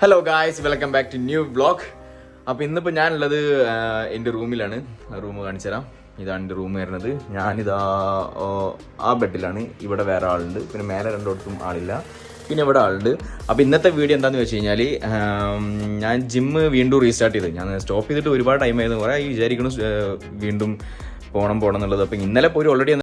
Hello guys, welcome back to new vlog. അപ്പോൾ ഇന്നിപ്പോൾ ഞാനുള്ളത് എൻ്റെ റൂമിലാണ്. റൂം കാണിച്ചു തരാം. ഇതാണ് എൻ്റെ റൂം വരുന്നത്. ഞാനിതാ ആ ബെഡിലാണ്. ഇവിടെ വേറെ ആളുണ്ട്, പിന്നെ മേലെ രണ്ടിടത്തും ആളില്ല, പിന്നെ ഇവിടെ ആളുണ്ട്. അപ്പോൾ ഇന്നത്തെ വീഡിയോ എന്താണെന്ന് വെച്ച് കഴിഞ്ഞാൽ, ഞാൻ ജിമ്മ് വീണ്ടും റീസ്റ്റാർട്ട് ചെയ്ത്. ഞാൻ സ്റ്റോപ്പ് ചെയ്തിട്ട് ഒരുപാട് ടൈമായിരുന്നു. കുറേ വിചാരിക്കണം വീണ്ടും പോകണം എന്നുള്ളത്. അപ്പോൾ ഇന്നലെ പോയി ഓൾറെഡി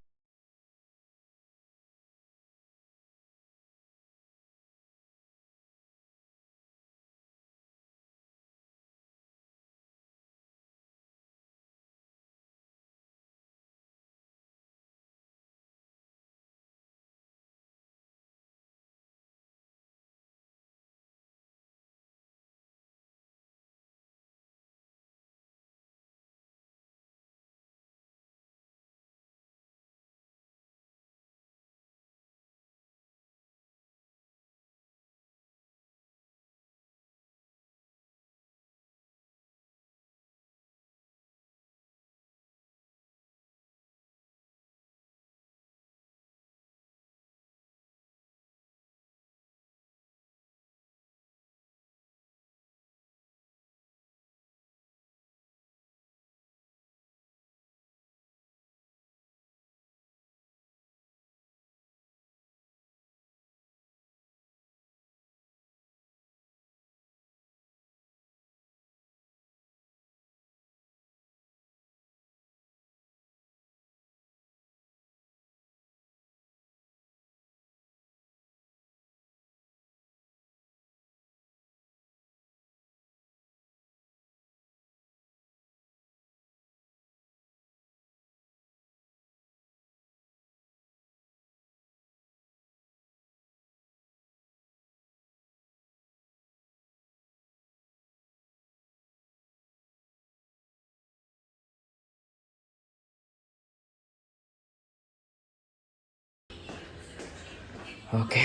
ഓക്കെ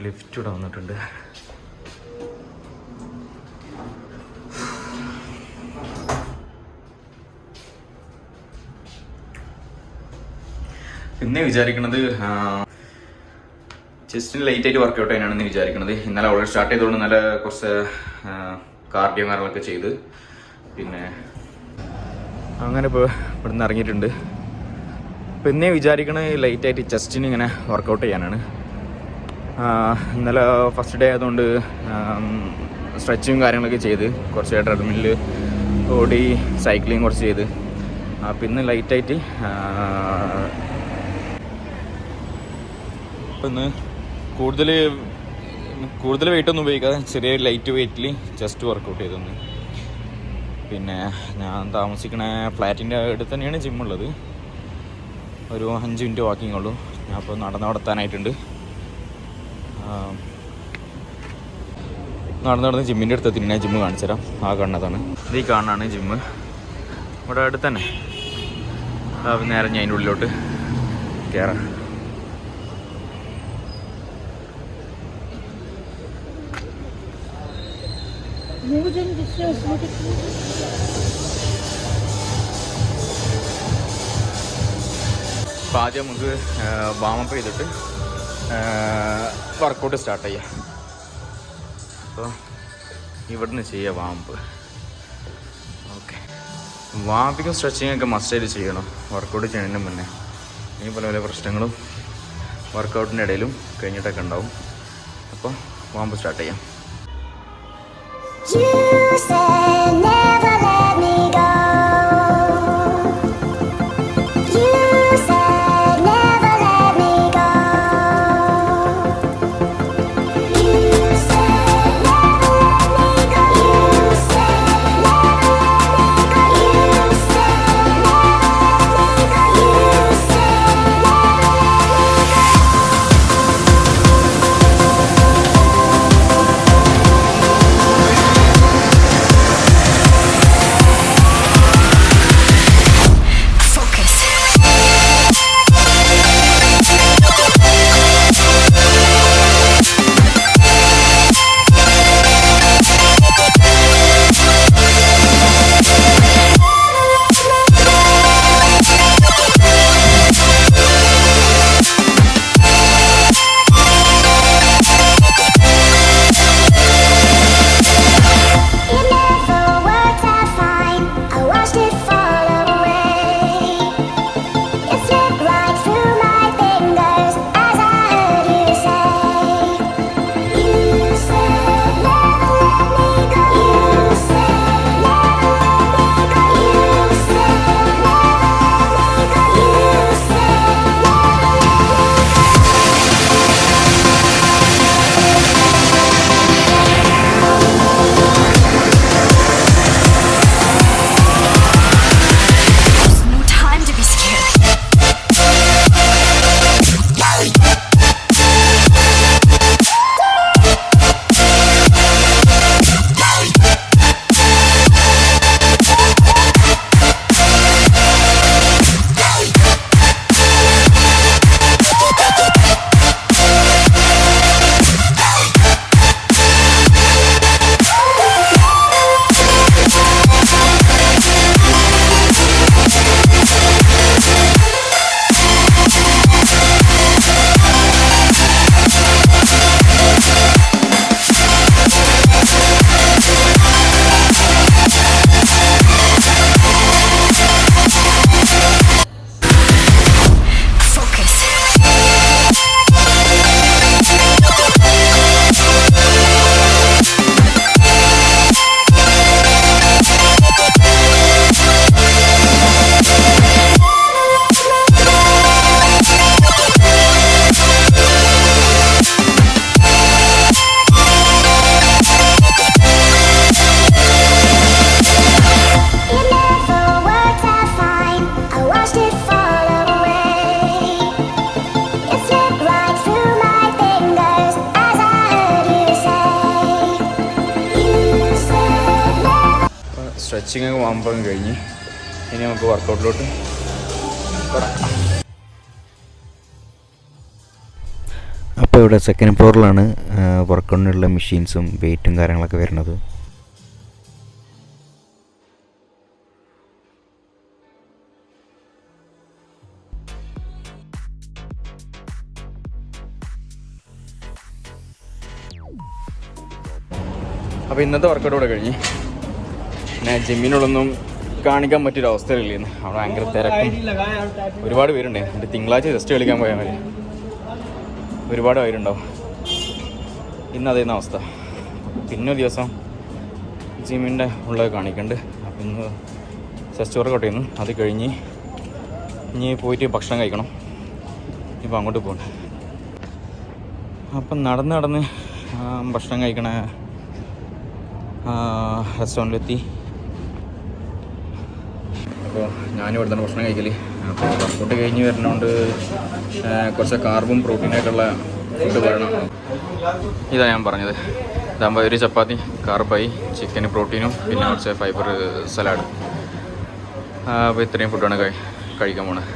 ലിഫ്റ്റ് ഇവിടെ വന്നിട്ടുണ്ട്. പിന്നെ വിചാരിക്കണത് ചെസ്റ്റിന് ലൈറ്റായിട്ട് വർക്കൗട്ട് ചെയ്യാനാണെന്ന് വിചാരിക്കുന്നത്. ഇന്നലെ ഓൾറെഡി സ്റ്റാർട്ട് ചെയ്തുകൊണ്ട് നല്ല കുറച്ച് കാർഡിയോ കാര്യങ്ങളൊക്കെ ചെയ്ത് പിന്നെ അങ്ങനെ ഇപ്പോൾ ഇവിടുന്ന് ഇറങ്ങിയിട്ടുണ്ട്. പിന്നെ വിചാരിക്കണത് ലൈറ്റായിട്ട് ചെസ്റ്റിന് ഇങ്ങനെ വർക്കൗട്ട് ചെയ്യാനാണ്. ഇന്നലെ ഫസ്റ്റ് ഡേ ആയതുകൊണ്ട് സ്ട്രെച്ചിങ് കാര്യങ്ങളൊക്കെ ചെയ്ത് കുറച്ച് ട്രെഡ്മില്ല് ഓടി സൈക്ലിങ് കുറച്ച് ചെയ്ത്. പിന്നെ ലൈറ്റായിട്ട് ഇപ്പം ഇന്ന് കൂടുതൽ വെയിറ്റ് ഒന്നും ഉപയോഗിക്കാതെ ചെറിയ ലൈറ്റ് വെയിറ്റിൽ ജസ്റ്റ് വർക്കൗട്ട് ചെയ്തൊന്ന്. പിന്നെ ഞാൻ താമസിക്കണ ഫ്ലാറ്റിൻ്റെ അടുത്ത് തന്നെയാണ് ജിമ്മുള്ളത്. ഒരു 5 മിനിറ്റ് വാക്കിംഗ് ഉള്ളൂ. ഞാൻ ഇപ്പോൾ നടത്താനായിട്ടുണ്ട്. നടന്ന് ജിമ്മിൻ്റെ അടുത്തെത്തി ഞാൻ ജിമ്മ് കാണിച്ചു തരാം. ആ കാണുന്നതാണ്, ഇത് ഈ കാണാനാണ് ജിമ്മ്. ഇവിടെ അടുത്ത് തന്നെ. നേരെ ഞാൻ അതിൻ്റെ ഉള്ളിലോട്ട് കയറാം. അപ്പോൾ ആദ്യം നമുക്ക് വാമപ്പ് ചെയ്തിട്ട് വർക്കൗട്ട് സ്റ്റാർട്ട് ചെയ്യാം. അപ്പോൾ ഇവിടുന്ന് ചെയ്യാം വാമപ്പ്. ഓക്കെ, വാമിങ്ങും സ്ട്രെച്ചിങ്ങൊക്കെ മസ്റ്റായിട്ട് ചെയ്യണം വർക്കൗട്ട് ചെയ്യുന്നതിന് മുന്നേ. ഈ പല പ്രശ്നങ്ങളും വർക്കൗട്ടിൻ്റെ ഇടയിലും കഴിഞ്ഞിട്ടൊക്കെ ഉണ്ടാവും. അപ്പോൾ വാമപ്പ് സ്റ്റാർട്ട് ചെയ്യാം. You said never let me go. You said never let me go. You said never let me go. You said never let me go. You said never let me go. You said never let me go. Stretching ആകുമ്പോൾ കഴിഞ്ഞ് ഇനി നമുക്ക് വർക്കൗട്ടിലോട്ട് കടക്കാം. അപ്പോൾ ഇവിടെ second ഫ്ലോറിലാണ് വർക്കൗട്ടിനുള്ള മെഷീൻസും വെയിറ്റും കാര്യങ്ങളൊക്കെ വരുന്നത്. അപ്പോൾ ഇന്നത്തെ വർക്കൗട്ട് ഇവിടെ കഴിഞ്ഞ് പിന്നെ ജിമ്മിനുള്ളൊന്നും കാണിക്കാൻ പറ്റിയൊരവസ്ഥയിലില്ലെന്ന്. അവിടെ ഭയങ്കര തിരക്കും ഒരുപാട് പേരുണ്ടേ. എന്നിട്ട് തിങ്കളാഴ്ച ജസ്റ്റ് കളിക്കാൻ പോയാൽ മതി. ഒരുപാട് പേരുണ്ടാവും. ഇന്ന് അതേന്ന അവസ്ഥ. പിന്നെ ഒരു ദിവസം ജിമ്മിൻ്റെ ഉള്ളത് കാണിക്കുന്നുണ്ട്. അപ്പം ഇന്ന് ചെസ്റ്റ് വർക്കൗട്ട് ചെയ്യുന്നു. അത് കഴിഞ്ഞ് ഇനി പോയിട്ട് ഭക്ഷണം കഴിക്കണം. ഇപ്പം അങ്ങോട്ട് പോകണം. അപ്പം നടന്ന് ഭക്ഷണം കഴിക്കണ റെസ്റ്റോറൻറ്റിലെത്തി. അപ്പോൾ ഞാനും ഇവിടെ തന്നെ ഭക്ഷണം കഴിക്കൽ. അപ്പോൾ വർക്കൗട്ട് കഴിഞ്ഞ് വരുന്നതുകൊണ്ട് കുറച്ച് കാർബും പ്രോട്ടീനൊക്കെ ഉള്ള ഫുഡ് വേണം. ഇതാണ് ഞാൻ പറഞ്ഞത്. ഇതാകുമ്പോൾ ഒരു ചപ്പാത്തി കാർബായി, ചിക്കന് പ്രോട്ടീനും പിന്നെ കുറച്ച് ഫൈബർ സലാഡ്. അപ്പോൾ ഇത്രയും ഫുഡാണ് കഴിക്കാൻ പോണത്.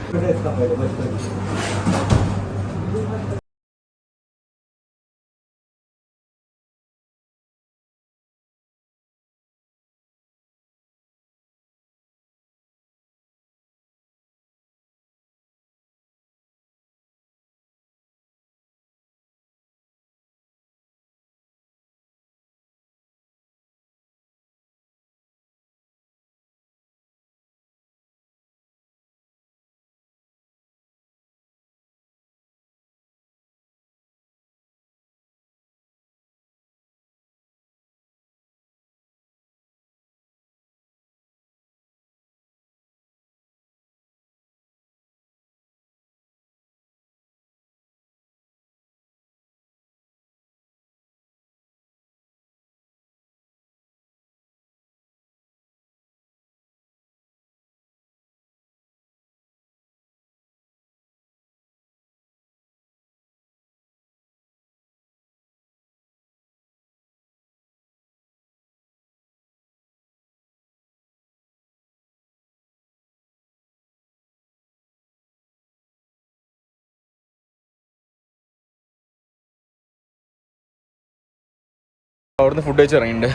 അവിടുന്ന് ഫുഡ് കഴിച്ച് ഇറങ്ങിയിട്ടുണ്ട്.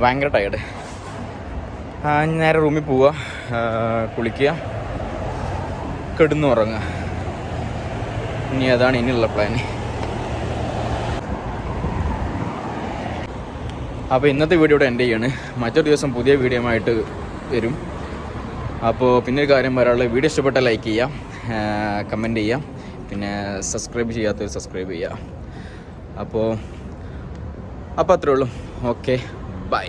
ഭയങ്കര ടയർഡ്. നേരെ റൂമിൽ പോവുക, കുളിക്കുക, കിടന്നുറങ്ങുക. ഇനി അതാണ് ഇനിയുള്ള പ്ലാന്. അപ്പോൾ ഇന്നത്തെ വീഡിയോ ഇവിടെ എൻഡ് ചെയ്യാണ്. മറ്റൊരു ദിവസം പുതിയ വീഡിയോ ആയിട്ട് വരും. അപ്പോൾ പിന്നെ ഒരു കാര്യം പറയാനുള്ളത്, വീഡിയോ ഇഷ്ടപ്പെട്ടാൽ ലൈക്ക് ചെയ്യാം, കമൻറ്റ് ചെയ്യാം, പിന്നെ സബ്സ്ക്രൈബ് ചെയ്യാത്തവർ സബ്സ്ക്രൈബ് ചെയ്യുക. അപ്പോൾ അത്രേ ഉള്ളൂ. Okay, by.